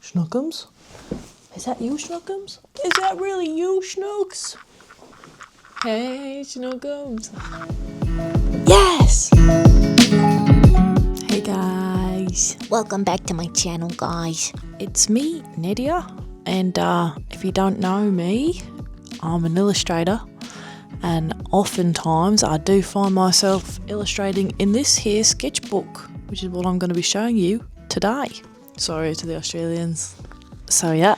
Schnookums? Is that you, Schnookums? Is that really you, Snooks? Hey, Schnookums. Yes! Hey guys. Welcome back to my channel, guys. It's me, Nydia. And if you don't know me, I'm an illustrator. And oftentimes I do find myself illustrating in this here sketchbook, which is what I'm going to be showing you today. Sorry to the Australians. So yeah,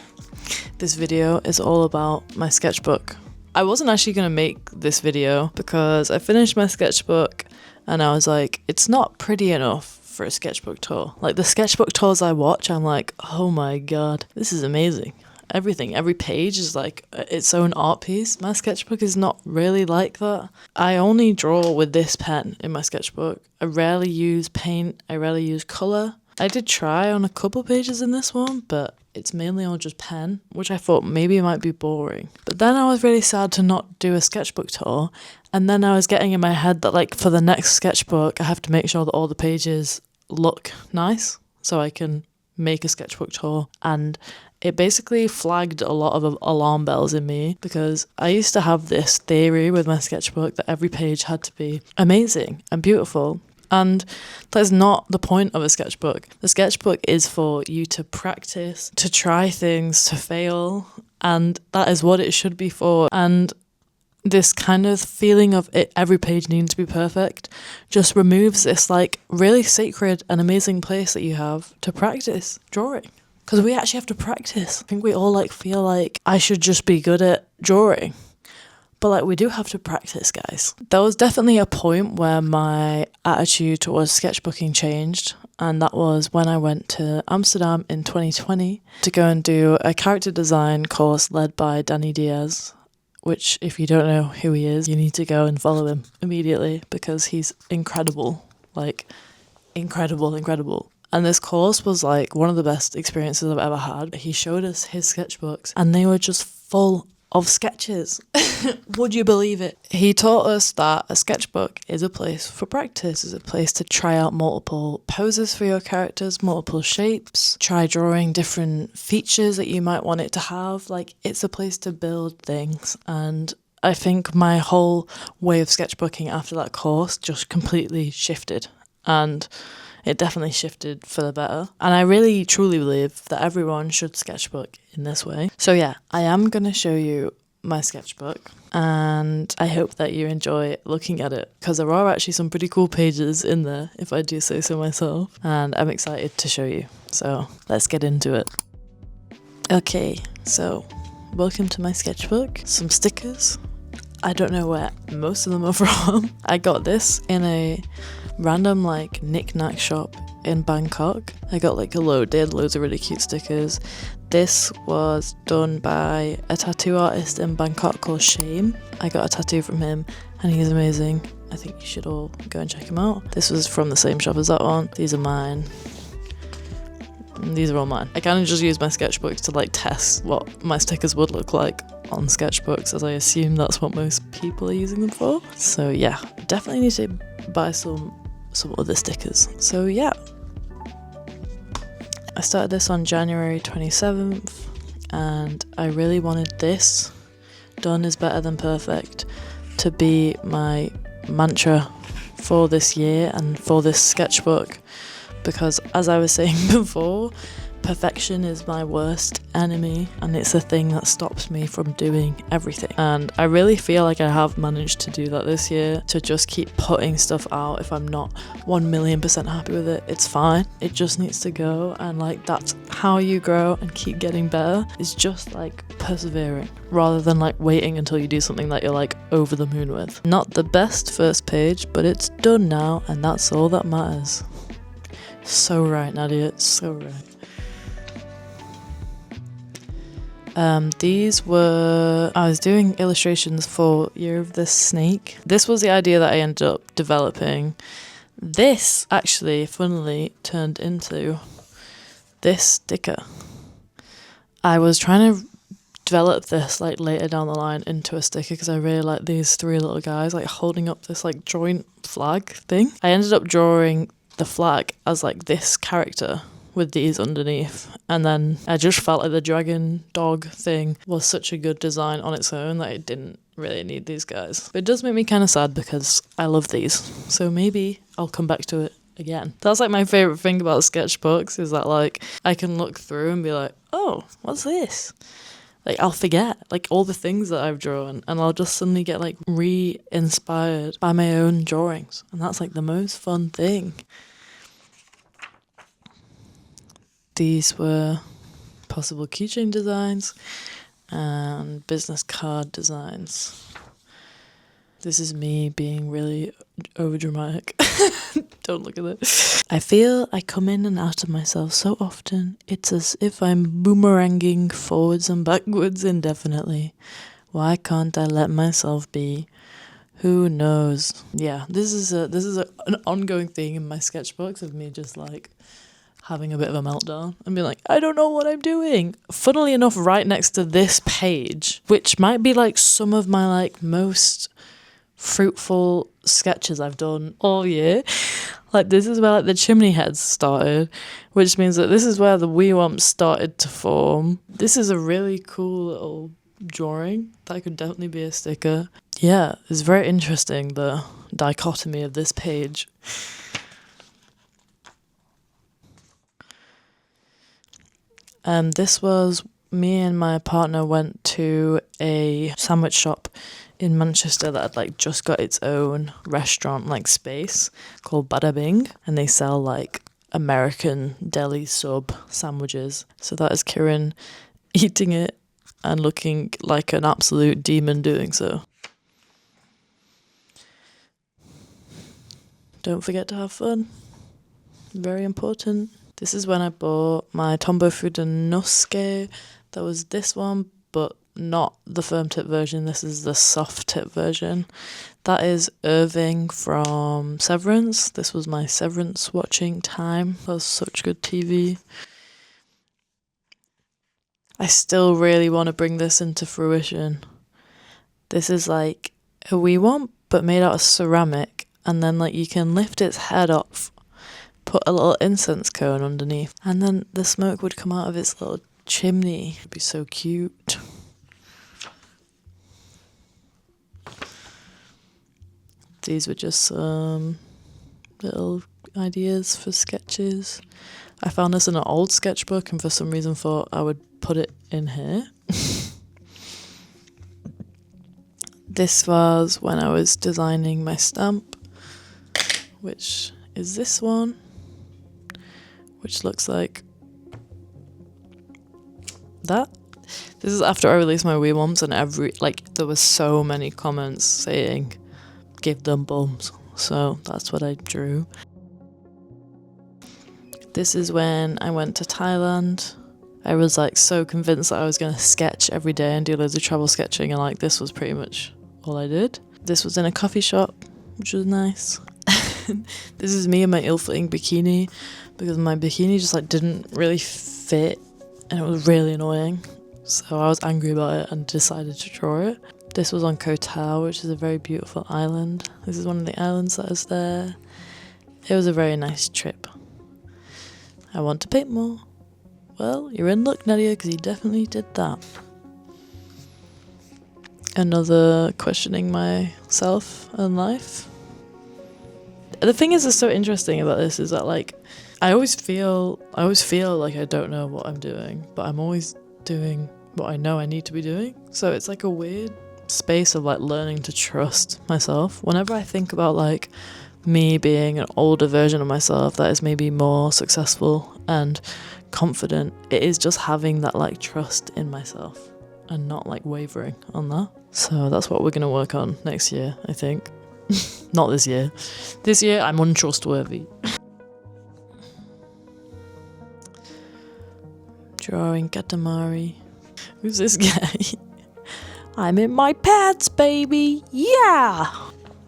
this video is all about my sketchbook. I wasn't actually going to make this video because I finished my sketchbook and I was like, it's not pretty enough for a sketchbook tour. Like the sketchbook tours I watch, I'm like, oh my god, this is amazing. Everything, every page is like its own art piece. My sketchbook is not really like that. I only draw with this pen in my sketchbook. I rarely use paint, I rarely use colour. I did try on a couple pages in this one, but it's mainly all just pen, which I thought maybe might be boring. But then I was really sad to not do a sketchbook tour, and then I was getting in my head that like for the next sketchbook I have to make sure that all the pages look nice so I can make a sketchbook tour. And it basically flagged a lot of alarm bells in me because I used to have this theory with my sketchbook that every page had to be amazing and beautiful. And that's not the point of a sketchbook. The sketchbook is for you to practice, to try things, to fail, and that is what it should be for. And this kind of feeling of it, every page needs to be perfect, just removes this like really sacred and amazing place that you have to practice drawing. Because we actually have to practice. I think we all like feel like I should just be good at drawing. But like we do have to practice, guys. There was definitely a point where my attitude towards sketchbooking changed, and that was when I went to Amsterdam in 2020 to go and do a character design course led by Danny Diaz, which if you don't know who he is, you need to go and follow him immediately because he's incredible. Like incredible. And this course was like one of the best experiences I've ever had. He showed us his sketchbooks and they were just full of sketches. Would you believe it? He taught us that a sketchbook is a place for practice, is a place to try out multiple poses for your characters, multiple shapes, try drawing different features that you might want it to have. Like it's a place to build things. And I think my whole way of sketchbooking after that course just completely shifted. And it definitely shifted for the better. And I really truly believe that everyone should sketchbook in this way. So yeah, I am going to show you my sketchbook and I hope that you enjoy looking at it because there are actually some pretty cool pages in there if I do say so myself, and I'm excited to show you. So let's get into it. Okay, so welcome to my sketchbook. Some stickers. I don't know where most of them are from. I got this in a random like knick-knack shop in Bangkok. I got like loads of really cute stickers. This was done by a tattoo artist in Bangkok called Shame. I got a tattoo from him and he's amazing. I think you should all go and check him out. This was from the same shop as that one. These are mine. These are all mine. I kind of just use my sketchbooks to like test what my stickers would look like on sketchbooks, as I assume that's what most people are using them for. So yeah, definitely need to buy some other stickers. So yeah, I started this on January 27th and I really wanted this, done is better than perfect, to be my mantra for this year and for this sketchbook, because as I was saying before, perfection is my worst enemy and it's the thing that stops me from doing everything. And I really feel like I have managed to do that this year, to just keep putting stuff out. If I'm not 1,000,000% happy with it, it's fine. It just needs to go, and like that's how you grow and keep getting better. It's just like persevering rather than like waiting until you do something that you're like over the moon with. Not the best first page, but it's done now and that's all that matters. So right, Nadia, it's so right. These were, I was doing illustrations for Year of the Snake. This was the idea that I ended up developing. This actually, funnily, turned into this sticker. I was trying to develop this like later down the line into a sticker because I really like these three little guys like holding up this like joint flag thing. I ended up drawing the flag as like this character with these underneath. And then I just felt like the dragon dog thing was such a good design on its own that it didn't really need these guys. But it does make me kind of sad because I love these. So maybe I'll come back to it again. That's like my favourite thing about sketchbooks, is that like I can look through and be like, oh, what's this? Like I'll forget like all the things that I've drawn, and I'll just suddenly get like re-inspired by my own drawings. And that's like the most fun thing. These were possible keychain designs and business card designs. This is me being really overdramatic. Don't look at it. I feel I come in and out of myself so often. It's as if I'm boomeranging forwards and backwards indefinitely. Why can't I let myself be? Who knows? Yeah, this is an ongoing thing in my sketchbooks of me just like having a bit of a meltdown and being like, I don't know what I'm doing. Funnily enough, right next to this page, which might be like some of my like most fruitful sketches I've done all year. Like this is where like the chimney heads started, which means that this is where the wee wumps started to form. This is a really cool little drawing that could definitely be a sticker. Yeah, it's very interesting, the dichotomy of this page. This was me and my partner went to a sandwich shop in Manchester that had like just got its own restaurant like space called Bada Bing, and they sell like American deli sub sandwiches. So that is Kieran eating it and looking like an absolute demon doing so. Don't forget to have fun. Very important. This is when I bought my Tombow Fudenosuke. That was this one, but not the firm tip version. This is the soft tip version. That is Irving from Severance. This was my Severance watching time. That was such good TV. I still really want to bring this into fruition. This is like a wee one, but made out of ceramic, and then like you can lift its head off, put a little incense cone underneath, and then the smoke would come out of its little chimney. It'd be so cute. These were just some little ideas for sketches. I found this in an old sketchbook and for some reason thought I would put it in here. This was when I was designing my stamp, which is this one, which looks like that. This is after I released my wee ones, and there was so many comments saying give them bums, so that's what I drew. This is when I went to Thailand. I was like so convinced that I was going to sketch every day and do loads of travel sketching, and like this was pretty much all I did. This was in a coffee shop, which was nice. This is me in my ill-fitting bikini, because my bikini just like didn't really fit and it was really annoying, so I was angry about it and decided to draw it. This was on Koh Tao, which is a very beautiful island. This is one of the islands that is there. It was a very nice trip. I want to paint more. Well, you're in luck, Nadia, because you definitely did that. Another questioning myself and life. The thing is that's so interesting about this is that like I always feel like I don't know what I'm doing, but I'm always doing what I know I need to be doing. So it's like a weird space of like learning to trust myself. Whenever I think about like me being an older version of myself that is maybe more successful and confident, it is just having that like trust in myself and not like wavering on that. So that's what we're going to work on next year, I think. Not this year. This year I'm untrustworthy. Drawing Katamari. Who's this guy? I'm in my pants, baby. Yeah!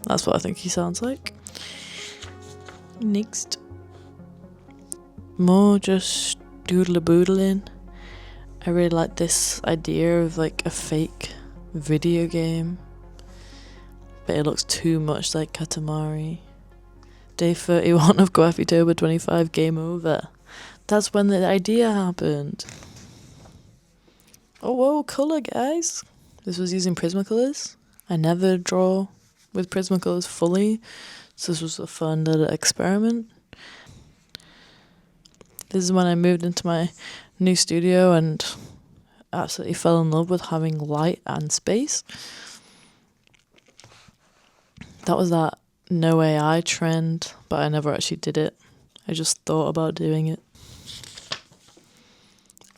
That's what I think he sounds like. Next. More just doodle-boodling. I really like this idea of like a fake video game, but it looks too much like Katamari. Day 31 of Coffeetober 25, game over. That's when the idea happened. Oh, whoa, colour, guys. This was using Prismacolors. I never draw with Prismacolors fully, so this was a fun little experiment. This is when I moved into my new studio and absolutely fell in love with having light and space. That was that no AI trend, but I never actually did it. I just thought about doing it.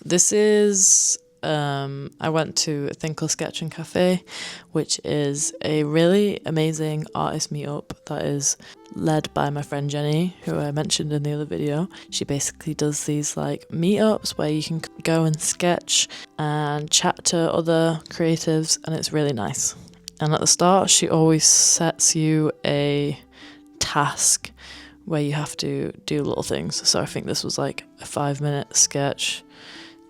This is, I went to a thing called Sketch and Cafe, which is a really amazing artist meetup that is led by my friend Jenny, who I mentioned in the other video. She basically does these like meetups where you can go and sketch and chat to other creatives, and it's really nice. And at the start, she always sets you a task where you have to do little things. So I think this was like a 5-minute sketch.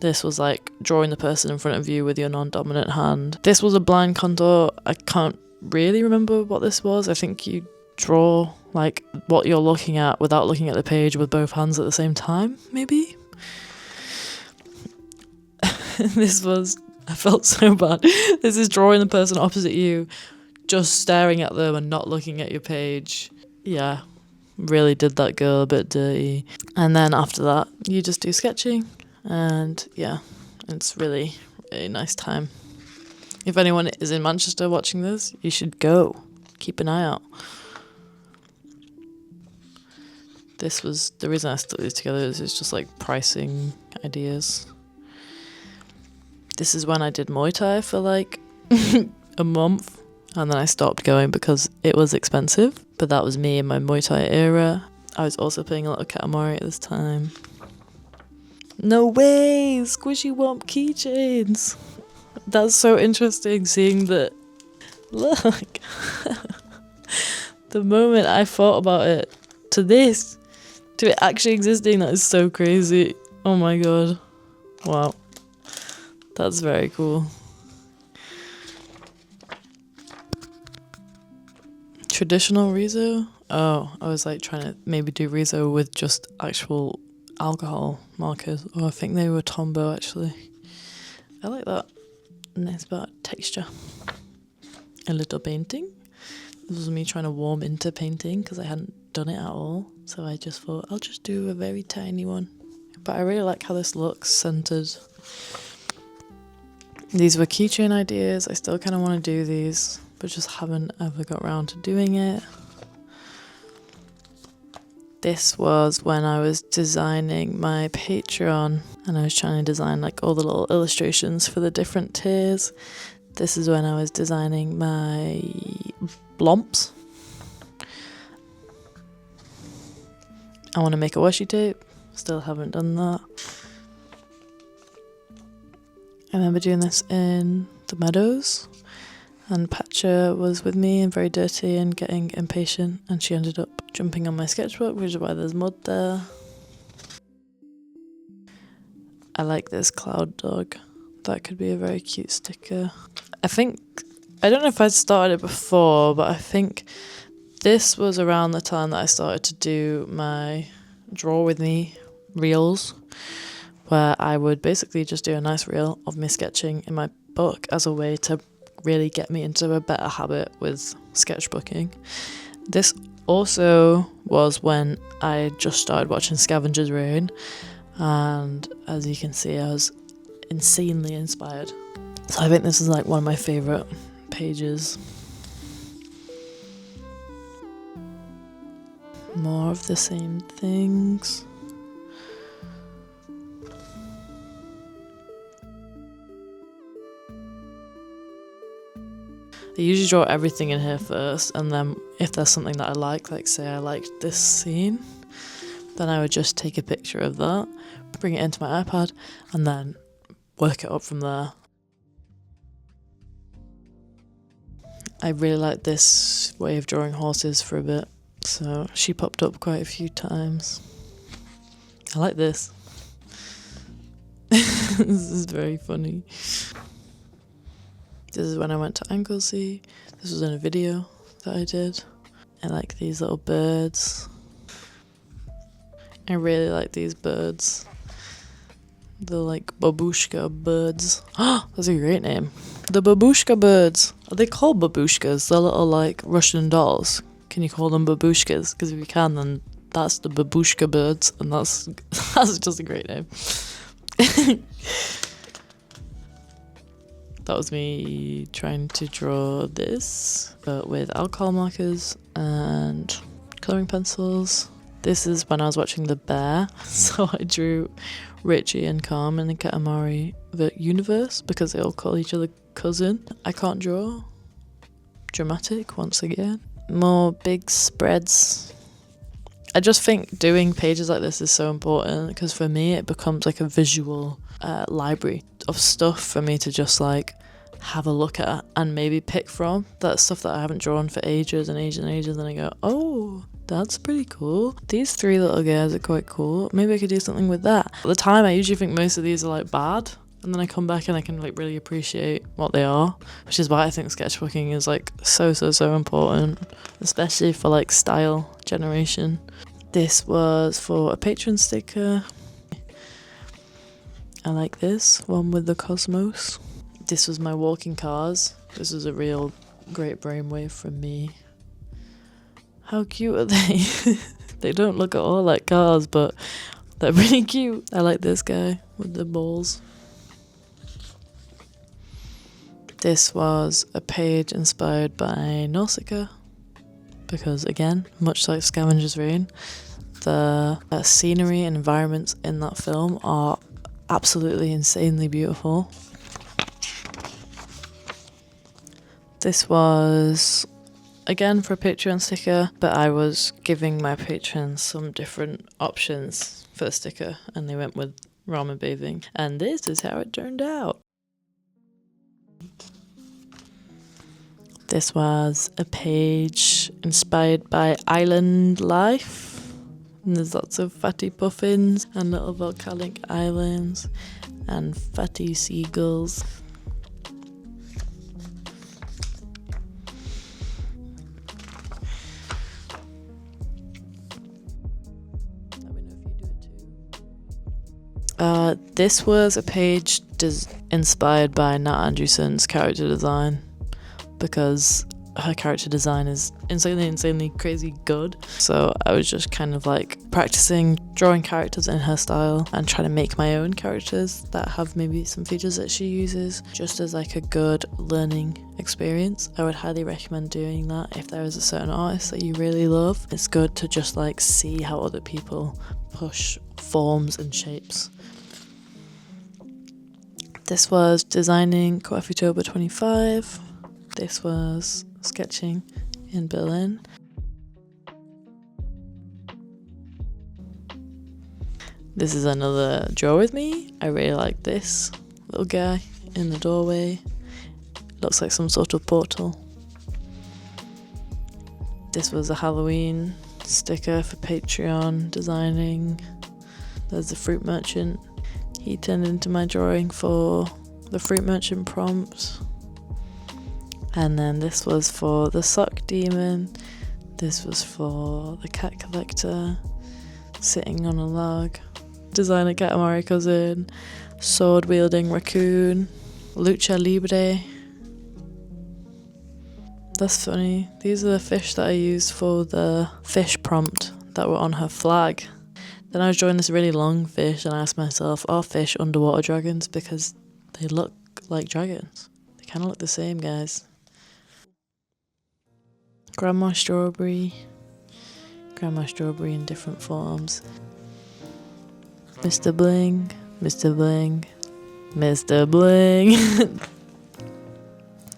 This was like drawing the person in front of you with your non-dominant hand. This was a blind contour. I can't really remember what this was. I think you draw like what you're looking at without looking at the page with both hands at the same time, maybe? This was, I felt so bad. This is drawing the person opposite you, just staring at them and not looking at your page. Yeah, really did that girl a bit dirty. And then after that, you just do sketching. And yeah, it's really a nice time. If anyone is in Manchester watching this, you should go. Keep an eye out. This was the reason I stuck these together, is it's just like pricing ideas. This is when I did Muay Thai for like a month, and then I stopped going because it was expensive. But that was me in my Muay Thai era. I was also playing a lot of Katamari at this time. No way! Squishy Womp keychains! That's so interesting seeing that. Look! The moment I thought about it to this, to it actually existing, that is so crazy. Oh my god. Wow. That's very cool. Traditional Rizo? Oh, I was like trying to maybe do Rizo with just actual alcohol markers. Oh, I think they were Tombow actually. I like that. Nice bit of texture. A little painting. This was me trying to warm into painting because I hadn't done it at all. So I just thought I'll just do a very tiny one. But I really like how this looks centered. These were keychain ideas. I still kind of want to do these, but just haven't ever got around to doing it. This was when I was designing my Patreon, and I was trying to design like all the little illustrations for the different tiers. This is when I was designing my blomps. I want to make a washi tape. Still haven't done that. I remember doing this in the meadows, and Patcha was with me and very dirty and getting impatient, and she ended up jumping on my sketchbook, which is why there's mud there. I like this cloud dog. That could be a very cute sticker. I don't know if I'd started it before, but I think this was around the time that I started to do my Draw With Me reels, where I would basically just do a nice reel of me sketching in my book as a way to really get me into a better habit with sketchbooking. This also was when I just started watching Scavenger's Reign, and as you can see, I was insanely inspired. So I think this is like one of my favourite pages. More of the same things. I usually draw everything in here first, and then if there's something that I like say I liked this scene, then I would just take a picture of that, bring it into my iPad, and then work it up from there. I really like this way of drawing horses for a bit, so she popped up quite a few times. I like this. This is very funny. This is when I went to Anglesey. This was in a video that I did. I like these little birds. I really like these birds. The like babushka birds. That's a great name. The babushka birds. Are they called babushkas? They're little like Russian dolls. Can you call them babushkas? Because if you can, then that's the babushka birds, and that's just a great name. That was me trying to draw this, but with alcohol markers and colouring pencils. This is when I was watching The Bear, so I drew Richie and Carmen and Katamari the universe because they all call each other cousin. I can't draw. Dramatic once again. More big spreads. I just think doing pages like this is so important because for me it becomes like a visual library of stuff for me to just like have a look at and maybe pick from. That's stuff that I haven't drawn for ages and ages and ages, and I go, oh, that's pretty cool. These three little guys are quite cool. Maybe I could do something with that. At the time, I usually think most of these are like bad, and then I come back and I can like really appreciate what they are, which is why I think sketchbooking is like so important, especially for like style generation. This was for a patron sticker. I like this one with the cosmos. This was my walking cars. This was a real great brainwave from me. How cute are they? They don't look at all like cars, but they're really cute. I like this guy with the balls. This was a page inspired by Nausicaa, because again, much like Scavenger's Reign, the scenery and environments in that film are absolutely insanely beautiful. This was again for a Patreon sticker, but I was giving my patrons some different options for the sticker, and they went with ramen bathing, and this is how it turned out. This was a page inspired by island life, and there's lots of fatty puffins and little volcanic islands and fatty seagulls. This was a page inspired by Nat Andrewson's character design, because her character design is insanely crazy good. So I was just kind of like practicing drawing characters in her style and trying to make my own characters that have maybe some features that she uses, just as like a good learning experience. I would highly recommend doing that if there is a certain artist that you really love. It's good to just like see how other people push forms and shapes. This was designing Coffeetober 25. This was sketching in Berlin. This is another draw with me. I really like this little guy in the doorway. Looks like some sort of portal. This was a Halloween sticker for Patreon designing. There's the fruit merchant. He turned into my drawing for the fruit merchant prompt. And then this was for the sock demon. This was for the cat collector sitting on a log. Designer Katamari cousin. Sword wielding raccoon. Lucha Libre. That's funny. These are the fish that I used for the fish prompt that were on her flag. Then I was drawing this really long fish and I asked myself, are fish underwater dragons? Because they look like dragons. They kind of look the same, guys. Grandma Strawberry in different forms. Mr. Bling.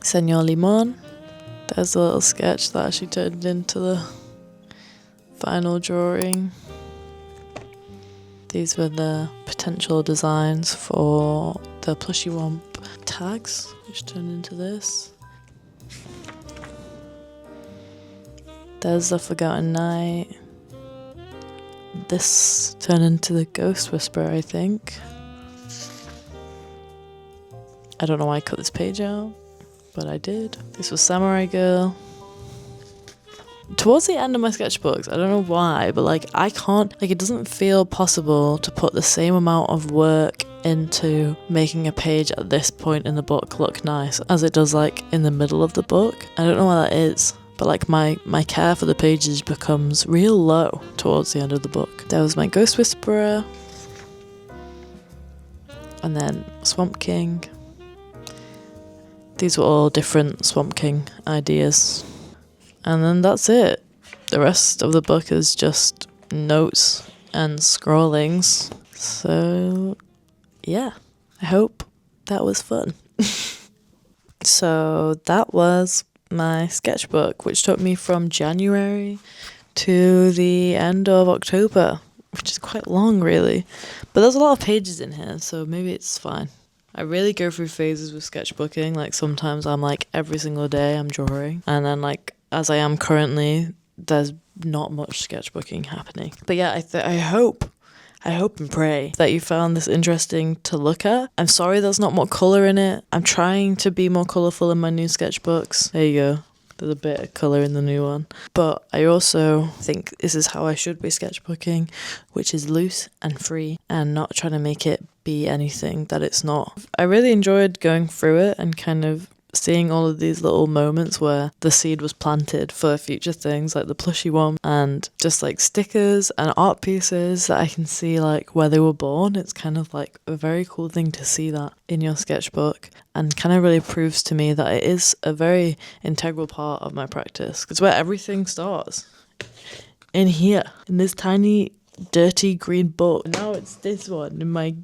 Senor Limon. There's a little sketch that actually turned into the final drawing. These were the potential designs for the Plushy Womp tags, which turned into this. There's the Forgotten Night. This turned into the Ghost Whisperer, I think. I don't know why I cut this page out, but I did. This was Samurai Girl. Towards the end of my sketchbooks, I don't know why, but like I can't, like it doesn't feel possible to put the same amount of work into making a page at this point in the book look nice, as it does like in the middle of the book. I don't know why that is, but like my care for the pages becomes real low towards the end of the book. There was my Ghost Whisperer, and then Swamp King. These were all different Swamp King ideas. And then that's it. The rest of the book is just notes and scrawlings. So yeah, I hope that was fun. So that was my sketchbook, which took me from January to the end of October, which is quite long really. But there's a lot of pages in here, so maybe it's fine. I really go through phases with sketchbooking. Like sometimes I'm like every single day I'm drawing, and then like as I am currently, there's not much sketchbooking happening. But yeah, I hope and pray that you found this interesting to look at. I'm sorry there's not more colour in it. I'm trying to be more colourful in my new sketchbooks. There you go. There's a bit of colour in the new one. But I also think this is how I should be sketchbooking, which is loose and free and not trying to make it be anything that it's not. I really enjoyed going through it and kind of seeing all of these little moments where the seed was planted for future things, like the plushie one, and just like stickers and art pieces that I can see like where they were born. It's kind of like a very cool thing to see that in your sketchbook, and kind of really proves to me that it is a very integral part of my practice. It's where everything starts. In here, in this tiny dirty green book. Now it's this one in my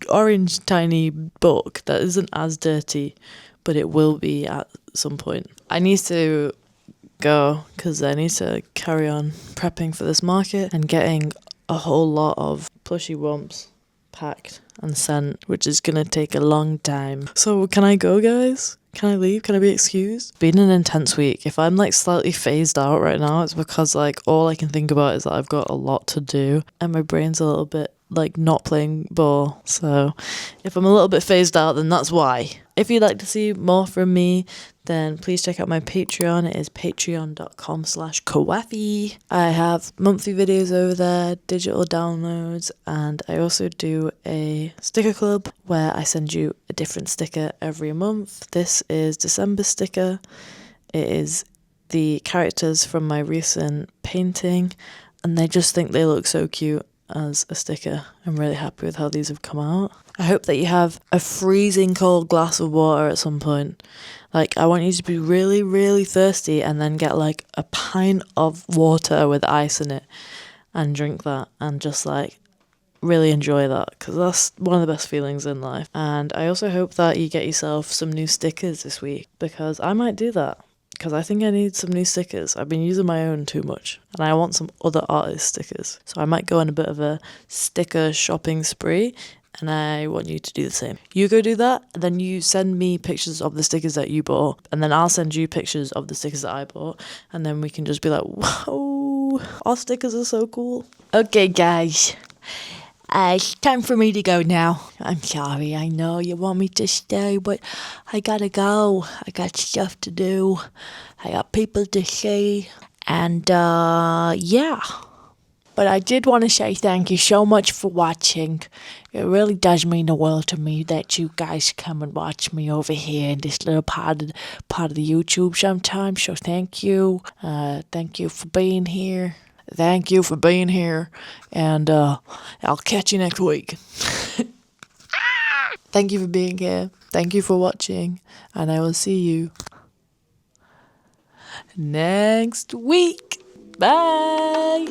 orange tiny book that isn't as dirty, but it will be at some point. I need to go because I need to carry on prepping for this market and getting a whole lot of plushie wumps packed and sent, which is gonna take a long time. So can I go, guys? Can I leave? Can I be excused? It's been an intense week. If I'm like slightly phased out right now, it's because like all I can think about is that I've got a lot to do and my brain's a little bit like not playing ball. So if I'm a little bit phased out, then that's why. If you'd like to see more from me, then please check out my Patreon. It is patreon.com/kawafi. I have monthly videos over there, digital downloads, and I also do a sticker club where I send you a different sticker every month. This is December sticker. It is the characters from my recent painting, and I just think they look so cute as a sticker. I'm really happy with how these have come out. I hope that you have a freezing cold glass of water at some point. Like, I want you to be really, really thirsty and then get like a pint of water with ice in it and drink that and just like really enjoy that, because that's one of the best feelings in life. And I also hope that you get yourself some new stickers this week, because I might do that. Because I think I need some new stickers. I've been using my own too much, and I want some other artist stickers. So I might go on a bit of a sticker shopping spree, and I want you to do the same. You go do that, and then you send me pictures of the stickers that you bought, and then I'll send you pictures of the stickers that I bought, and then we can just be like, whoa, our stickers are so cool. Okay, guys. It's time for me to go now. I'm sorry, I know you want me to stay, but I gotta go. I got stuff to do. I got people to see. And, yeah. But I did want to say thank you so much for watching. It really does mean the world to me that you guys come and watch me over here in this little part of the YouTube sometimes. So thank you. Thank you for being here. Thank you for being here, and I'll catch you next week. Thank you for being here. Thank you for watching, and I will see you next week. Bye.